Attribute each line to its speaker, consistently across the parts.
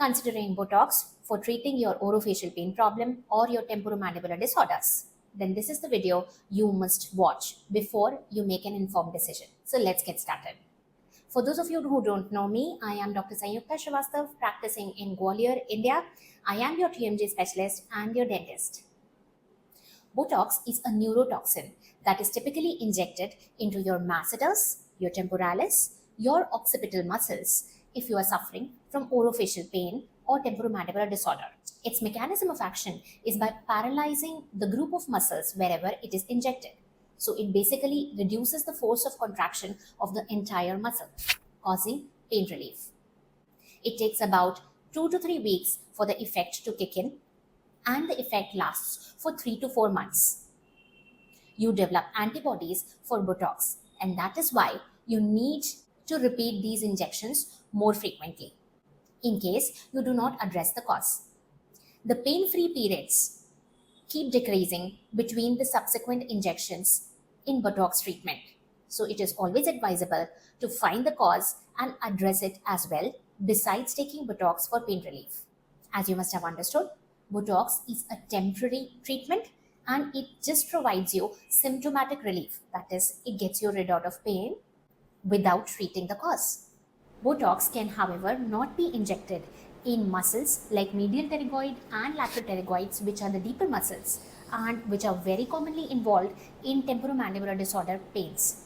Speaker 1: considering Botox for treating your orofacial pain problem or your temporomandibular disorders, then this is the video you must watch before you make an informed decision. So let's get started. For those of you who don't know me, I am Dr. Sanyukta Srivastav, practicing in Gwalior, India. I am your TMJ specialist and your dentist. Botox is a neurotoxin that is typically injected into your masseters, your temporalis, your occipital muscles if you are suffering from orofacial pain or temporomandibular disorder. Its mechanism of action is by paralyzing the group of muscles wherever it is injected. So it basically reduces the force of contraction of the entire muscle, causing pain relief. It takes about 2 to 3 weeks for the effect to kick in, and the effect lasts for 3 to 4 months. You develop antibodies for Botox, and that is why you need to repeat these injections more frequently in case you do not address the cause. The pain-free periods keep decreasing between the subsequent injections in Botox treatment. So it is always advisable to find the cause and address it as well, besides taking Botox for pain relief. As you must have understood, Botox is a temporary treatment and it just provides you symptomatic relief. That is, it gets you rid of pain without treating the cause. Botox can, however, not be injected in muscles like medial pterygoid and lateral pterygoids, which are the deeper muscles and which are very commonly involved in temporomandibular disorder pains.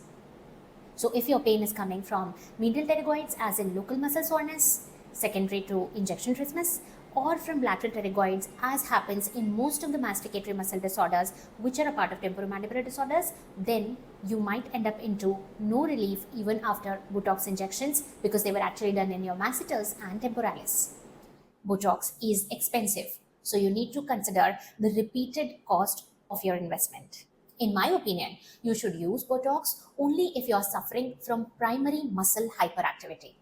Speaker 1: So if your pain is coming from medial pterygoids, as in local muscle soreness, secondary to injection trismus, or from lateral pterygoids, as happens in most of the masticatory muscle disorders which are a part of temporomandibular disorders, then you might end up into no relief even after Botox injections because they were actually done in your masseters and temporalis. Botox is expensive, so you need to consider the repeated cost of your investment. In my opinion, you should use Botox only if you are suffering from primary muscle hyperactivity.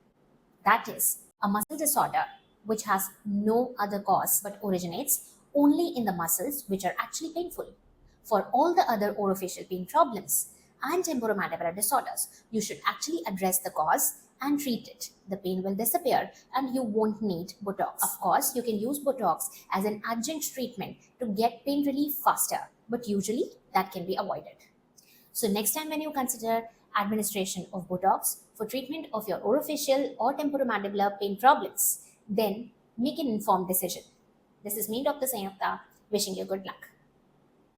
Speaker 1: That is, a muscle disorder which has no other cause but originates only in the muscles which are actually painful. For all the other orofacial pain problems and temporomandibular disorders, you should actually address the cause and treat it. The pain will disappear and you won't need Botox. Of course, you can use Botox as an adjunct treatment to get pain relief faster, but usually that can be avoided. So next time when you consider administration of Botox for treatment of your orofacial or temporomandibular pain problems, then make an informed decision. This is me, Dr. Sanyukta, wishing you good luck.